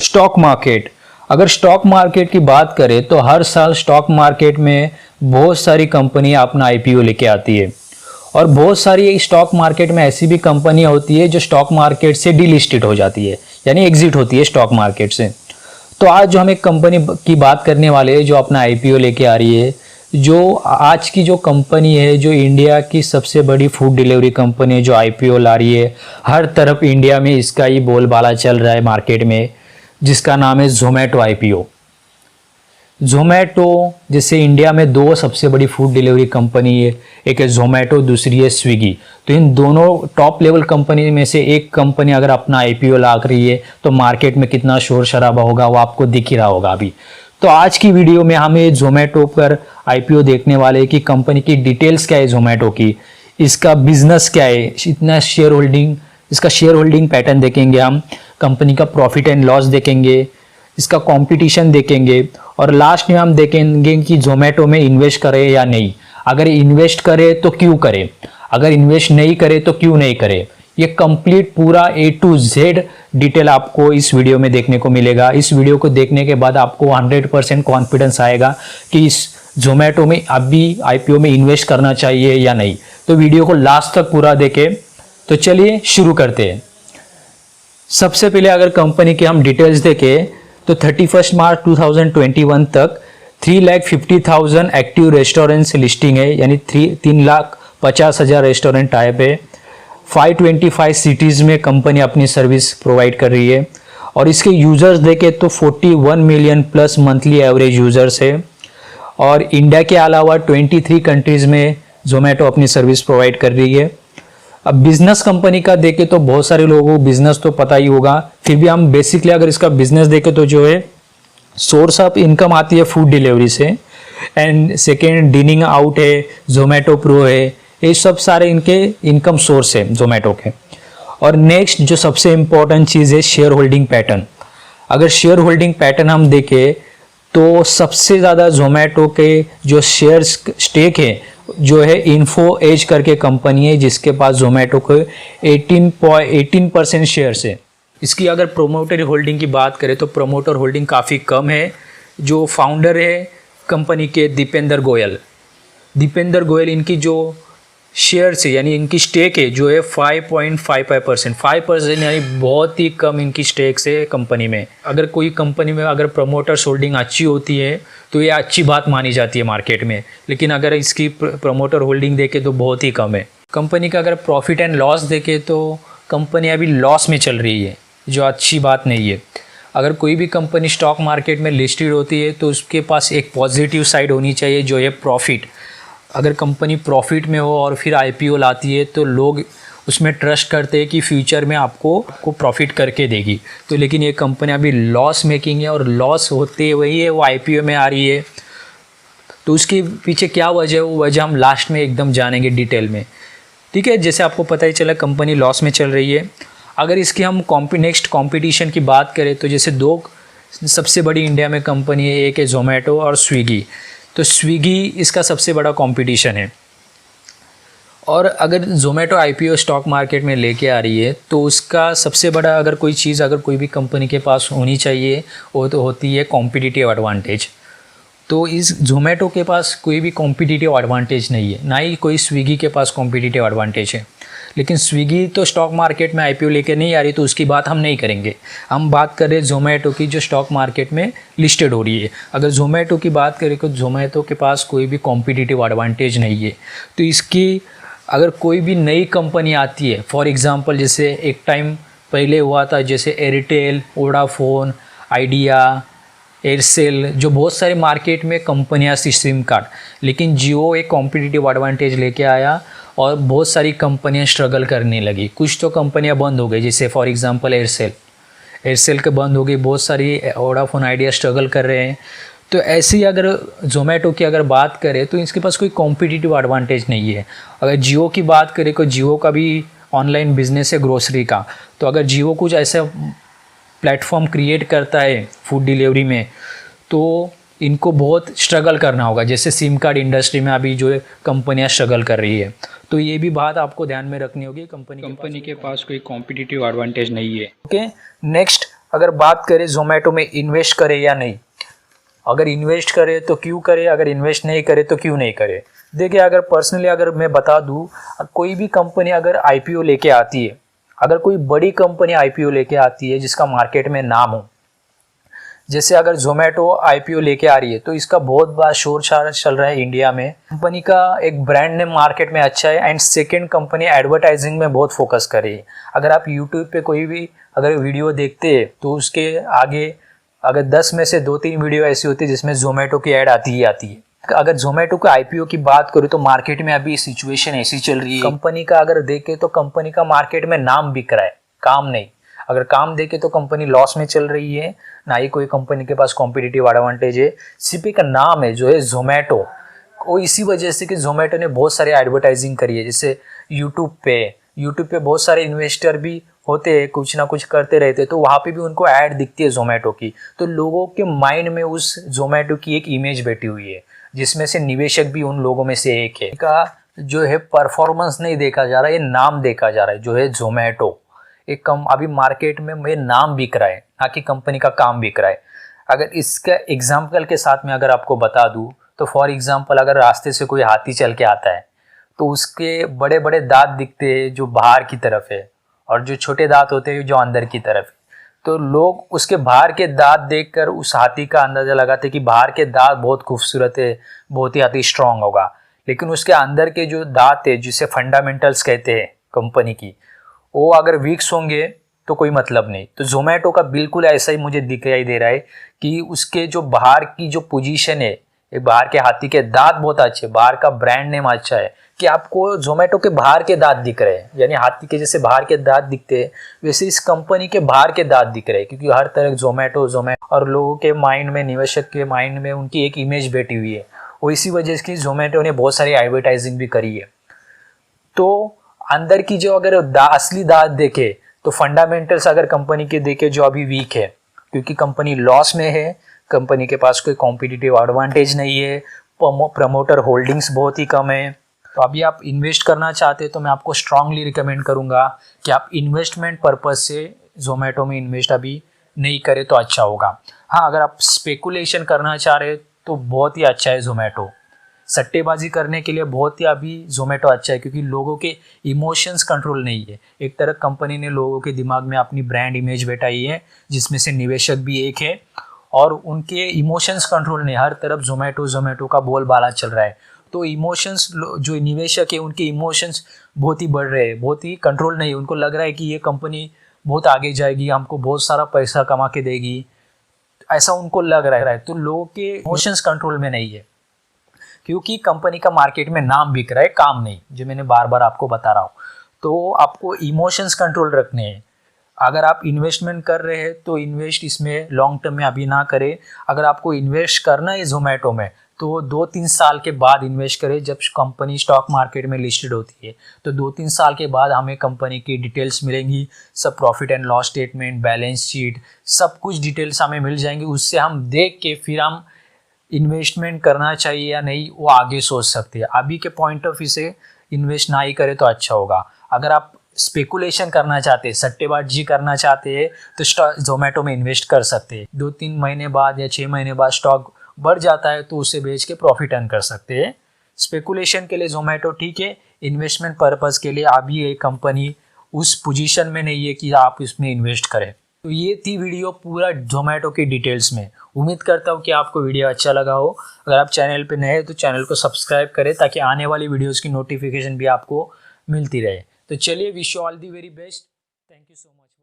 Stock market. अगर stock market की बात करें तो हर साल स्टॉक मार्केट में बहुत सारी कंपनियां अपना आईपीओ लेके आती है और बहुत सारी स्टॉक मार्केट में ऐसी भी कंपनियां होती है जो स्टॉक मार्केट से डीलिस्टेड हो जाती है, यानी एग्जिट होती है स्टॉक मार्केट से। तो आज जो हम एक कंपनी की बात करने वाले हैं जो अपना आईपीओ लेके आ रही है, जो आज की जो कंपनी है, जो इंडिया की सबसे बड़ी फूड डिलीवरी कंपनी है, जो आईपीओ ला रही है। हर तरफ इंडिया में इसका ही बोलबाला चल रहा है मार्केट में, जिसका नाम है जोमेटो आईपीओ। जोमेटो, जैसे इंडिया में दो सबसे बड़ी फूड डिलीवरी कंपनी है, एक है जोमेटो, दूसरी है स्विगी। तो इन दोनों टॉप लेवल कंपनी में से एक कंपनी अगर अपना आईपीओ ला रही है तो मार्केट में कितना शोर शराबा होगा वो आपको दिख ही रहा होगा अभी। तो आज की वीडियो में हमें जोमेटो पर आईपीओ देखने वाले कि कंपनी की डिटेल्स क्या है, जोमेटो की, इसका बिजनेस क्या है, इतना शेयर होल्डिंग, इसका शेयर होल्डिंग पैटर्न देखेंगे हम, कंपनी का प्रॉफिट एंड लॉस देखेंगे, इसका कंपटीशन देखेंगे और लास्ट में हम देखेंगे कि जोमेटो में इन्वेस्ट करें या नहीं। अगर इन्वेस्ट करें तो क्यों करें, अगर इन्वेस्ट नहीं करें तो क्यों नहीं करें। ये कंप्लीट पूरा A to Z डिटेल आपको इस वीडियो में देखने को मिलेगा। इस वीडियो को देखने के बाद आपको 100% कॉन्फिडेंस आएगा कि इस जोमेटो में अभी आईपीओ में इन्वेस्ट करना चाहिए या नहीं। तो वीडियो को लास्ट तक पूरा देखें। तो चलिए शुरू करते हैं। सबसे पहले अगर कंपनी के हम डिटेल्स देखें तो 31 मार्च 2021 तक 3,50,000 एक्टिव रेस्टोरेंट्स लिस्टिंग है, यानी 3,50,000 रेस्टोरेंट टाइप है। 525 सिटीज़ में कंपनी अपनी सर्विस प्रोवाइड कर रही है और इसके यूज़र्स देखें तो 41 million plus monthly average users है। और इंडिया के अलावा 23 कंट्रीज़ में जोमेटो अपनी सर्विस प्रोवाइड कर रही है। अब बिजनेस कंपनी का देखें तो बहुत सारे लोगों को बिजनेस तो पता ही होगा, फिर भी हम बेसिकली अगर इसका बिजनेस देखें तो जो है सोर्स ऑफ इनकम आती है फूड डिलीवरी से, एंड सेकेंड डिनिंग आउट है, जोमेटो प्रो है, ये सब सारे इनके इनकम सोर्स है जोमेटो के। और नेक्स्ट जो सबसे इम्पोर्टेंट चीज़ है शेयर होल्डिंग पैटर्न। अगर शेयर होल्डिंग पैटर्न हम देखें तो सबसे ज़्यादा जोमेटो के जो शेयर स्टेक है जो है इन्फो एज करके कंपनी है, जिसके पास जोमेटो के 18% शेयर्स है। इसकी अगर प्रोमोटर होल्डिंग की बात करें तो प्रोमोटर होल्डिंग काफ़ी कम है। जो फाउंडर है कंपनी के दीपेंद्र गोयल, इनकी जो शेयर्स है यानी इनकी स्टेक है जो है 5.55%, 5% यानी बहुत ही कम इनकी स्टेक्स है कंपनी में। अगर कोई कंपनी में अगर प्रमोटर्स होल्डिंग अच्छी होती है तो ये अच्छी बात मानी जाती है मार्केट में, लेकिन अगर इसकी प्रमोटर होल्डिंग देखें तो बहुत ही कम है। कंपनी का अगर प्रॉफिट एंड लॉस देखें तो कंपनी अभी लॉस में चल रही है, जो अच्छी बात नहीं है। अगर कोई भी कंपनी स्टॉक मार्केट में लिस्टेड होती है तो उसके पास एक पॉजिटिव साइड होनी चाहिए जो है प्रॉफिट। अगर कंपनी प्रॉफिट में हो और फिर आईपीओ लाती है तो लोग उसमें ट्रस्ट करते हैं कि फ्यूचर में आपको प्रॉफिट करके देगी। तो लेकिन ये कंपनी अभी लॉस मेकिंग है और लॉस होते वही है वो आईपीओ में आ रही है। तो उसके पीछे क्या वजह है, वो वजह हम लास्ट में एकदम जानेंगे डिटेल में, ठीक है। जैसे आपको पता ही चला कंपनी लॉस में चल रही है। अगर इसकी हम नेक्स्ट कॉम्पिटिशन की बात करें तो जैसे दो सबसे बड़ी इंडिया में कंपनी है, एक है जोमेटो और स्विगी। तो स्विगी इसका सबसे बड़ा कंपटीशन है। और अगर जोमेटो आईपीओ स्टॉक मार्केट में लेके आ रही है तो उसका सबसे बड़ा अगर कोई चीज़ अगर कोई भी कंपनी के पास होनी चाहिए वो तो होती है कॉम्पिटिटिव एडवांटेज। तो इस जोमेटो के पास कोई भी कॉम्पिटिटिव एडवांटेज नहीं है, ना ही कोई स्विगी के पास कॉम्पिटिटिव एडवांटेज है। लेकिन स्विगी तो स्टॉक मार्केट में आईपीओ लेकर नहीं आ रही तो उसकी बात हम नहीं करेंगे। हम बात कर रहे हैं जोमेटो की जो स्टॉक मार्केट में लिस्टेड हो रही है। अगर जोमेटो की बात करें तो जोमेटो के पास कोई भी कॉम्पिटिटिव एडवांटेज नहीं है। तो इसकी अगर कोई भी नई कंपनी आती है, फॉर एग्ज़ाम्पल जैसे एक टाइम पहले हुआ था जैसे एयरटेल, वोडाफोन, आइडिया, एयरसेल, जो बहुत सारे मार्केट में कंपनियाँ थी सिम कार्ड, लेकिन जियो एक कॉम्पिटिटिव एडवांटेज लेके आया और बहुत सारी कंपनियां स्ट्रगल करने लगी। कुछ तो कंपनियां बंद हो गई, जैसे फॉर एग्जांपल एयरसेल के बंद हो गई, बहुत सारी वोडाफोन, आइडिया स्ट्रगल कर रहे हैं। तो ऐसे ही अगर जोमेटो की अगर बात करें तो इसके पास कोई कॉम्पिटिटिव एडवांटेज नहीं है। अगर जियो की बात करें तो जियो का भी ऑनलाइन बिजनेस है ग्रोसरी का। तो अगर जियो कुछ ऐसा प्लेटफॉर्म क्रिएट करता है फूड डिलीवरी में तो इनको बहुत स्ट्रगल करना होगा, जैसे सिम कार्ड इंडस्ट्री में अभी जो कंपनियां स्ट्रगल कर रही है। तो ये भी बात आपको ध्यान में रखनी होगी, कंपनी के पास कोई कॉम्पिटिटिव एडवांटेज नहीं है। ओके, नेक्स्ट अगर बात करें जोमेटो में इन्वेस्ट करें या नहीं, अगर इन्वेस्ट करें तो क्यों करें, अगर इन्वेस्ट नहीं करें तो क्यों नहीं करें। देखिए, अगर पर्सनली अगर मैं बता दूं, कोई भी कंपनी अगर आईपीओ लेके आती है, अगर कोई बड़ी कंपनी आईपीओ लेके आती है जिसका मार्केट में नाम हो, जैसे अगर जोमेटो आईपीओ लेके आ रही है तो इसका बहुत बड़ा शोर शरार चल रहा है इंडिया में। कंपनी का एक ब्रांड नेम मार्केट में अच्छा है, एंड सेकंड कंपनी एडवर्टाइजिंग में बहुत फोकस कर रही है। अगर आप यूट्यूब पे कोई भी अगर वीडियो देखते हैं तो उसके आगे अगर 10 में से 2-3 वीडियो ऐसी होती है जिसमें जोमेटो की ऐड आती ही आती है। अगर जोमेटो के आईपीओ की बात करूँ तो मार्केट में अभी सिचुएशन ऐसी चल रही है, कंपनी का अगर देखें तो कंपनी का मार्केट में नाम बिक रहा है, काम नहीं। अगर काम देखें तो कंपनी लॉस में चल रही है, ना ही कोई कंपनी के पास कॉम्पिटिटिव एडवांटेज है, सिर्फ एक नाम है जो है जोमेटो। वो इसी वजह से कि जोमेटो ने बहुत सारे एडवर्टाइजिंग करी है, जैसे यूट्यूब पे बहुत सारे इन्वेस्टर भी होते हैं, कुछ ना कुछ करते रहते, तो वहाँ पे भी उनको ऐड दिखती है जोमेटो की, तो लोगों के माइंड में उस जोमेटो की एक इमेज बैठी हुई है, जिसमें से निवेशक भी उन लोगों में से एक है। का जो है परफॉर्मेंस नहीं देखा जा रहा है, ये नाम देखा जा रहा है जो है जोमेटो। एक कम अभी मार्केट में ये नाम बिक रहा है, ना कि कंपनी का काम बिक रहा है। अगर इसका एग्जाम्पल के साथ में अगर आपको बता दूँ तो फॉर एग्जाम्पल, अगर रास्ते से कोई हाथी चल के आता है तो उसके बड़े बड़े दांत दिखते हैं जो बाहर की तरफ है, और जो छोटे दांत होते हैं जो अंदर की तरफ है। तो लोग उसके बाहर के दांत देखकर उस हाथी का अंदाज़ा लगाते कि बाहर के दांत बहुत खूबसूरत है, बहुत ही हाथी स्ट्रांग होगा, लेकिन उसके अंदर के जो दांत है जिसे फंडामेंटल्स कहते हैं कंपनी की, वो अगर वीक्स होंगे तो कोई मतलब नहीं। तो जोमेटो का बिल्कुल ऐसा ही मुझे दिखाई दे रहा है कि उसके जो बाहर की जो पोजीशन है, एक बाहर के हाथी के दांत बहुत अच्छे, बाहर का ब्रांड नेम अच्छा है, कि आपको जोमेटो के बाहर के दांत दिख रहे हैं, यानी हाथी के जैसे बाहर के दांत दिखते हैं वैसे इस कंपनी के बाहर के दांत दिख रहे हैं, क्योंकि हर तरह जोमेटो और लोगों के माइंड में, निवेशक के माइंड में उनकी एक इमेज बैठी हुई है, और इसी वजह से जोमेटो ने बहुत सारी एडवर्टाइजिंग भी करी है। तो अंदर की जो अगर असली दांत देखे तो फंडामेंटल्स अगर कंपनी के देखे जो अभी वीक है, क्योंकि कंपनी लॉस में है, कंपनी के पास कोई कॉम्पिटिटिव एडवांटेज नहीं है, प्रमोटर होल्डिंग्स बहुत ही कम है। तो अभी आप इन्वेस्ट करना चाहते हैं तो मैं आपको स्ट्रांगली रिकमेंड करूंगा कि आप इन्वेस्टमेंट पर्पज से जोमेटो में इन्वेस्ट अभी नहीं करें तो अच्छा होगा। हाँ, अगर आप स्पेकुलेशन करना चाह रहे तो बहुत ही अच्छा है जोमेटो, सट्टेबाजी करने के लिए बहुत ही अभी जोमेटो अच्छा है, क्योंकि लोगों के इमोशंस कंट्रोल नहीं है। एक तरह कंपनी ने लोगों के दिमाग में अपनी ब्रांड इमेज बैठाई है, जिसमें से निवेशक भी एक है, और उनके इमोशंस कंट्रोल नहीं, हर तरफ जोमेटो का बोलबाला चल रहा है। तो इमोशंस जो निवेशक है उनके इमोशंस बहुत ही बढ़ रहे हैं, बहुत ही कंट्रोल नहीं, उनको लग रहा है कि ये कंपनी बहुत आगे जाएगी, हमको बहुत सारा पैसा कमा के देगी, ऐसा उनको लग रहा है। तो लोगों के इमोशंस कंट्रोल में नहीं है, क्योंकि कंपनी का मार्केट में नाम बिक रहा है, काम नहीं, जो मैंने बार बार आपको बता रहा हूँ। तो आपको इमोशंस कंट्रोल रखने हैं। अगर आप इन्वेस्टमेंट कर रहे हैं तो इन्वेस्ट इसमें लॉन्ग टर्म में अभी ना करें। अगर आपको इन्वेस्ट करना है जोमेटो में तो 2-3 साल के बाद इन्वेस्ट करें, जब कंपनी स्टॉक मार्केट में लिस्टेड होती है। तो 2-3 साल के बाद हमें कंपनी की डिटेल्स मिलेंगी, सब profit and loss statement, balance sheet, सब कुछ डिटेल्स हमें मिल जाएंगी। उससे हम देख के फिर हम इन्वेस्टमेंट करना चाहिए या नहीं वो आगे सोच सकते हैं। अभी के पॉइंट ऑफ व्यू से इन्वेस्ट ना ही करें तो अच्छा होगा। अगर आप स्पेकुलेशन करना चाहते हैं, सट्टेबाजी करना चाहते हैं, तो जोमेटो में इन्वेस्ट कर सकते हैं। 2-3 महीने बाद या 6 महीने बाद स्टॉक बढ़ जाता है तो उसे बेच के प्रॉफिट अर्न कर सकते हैं। स्पेकुलेशन के लिए जोमेटो ठीक है, इन्वेस्टमेंट पर्पज़ के लिए अभी ये कंपनी उस पोजीशन में नहीं है कि आप इसमें इन्वेस्ट करें। तो ये थी वीडियो पूरा जोमेटो की डिटेल्स में। उम्मीद करता हूँ कि आपको वीडियो अच्छा लगा हो। अगर आप चैनल पे नए हैं तो चैनल को सब्सक्राइब करें ताकि आने वाली वीडियोस की नोटिफिकेशन भी आपको मिलती रहे। तो चलिए, wish you all the very best. Thank you so much.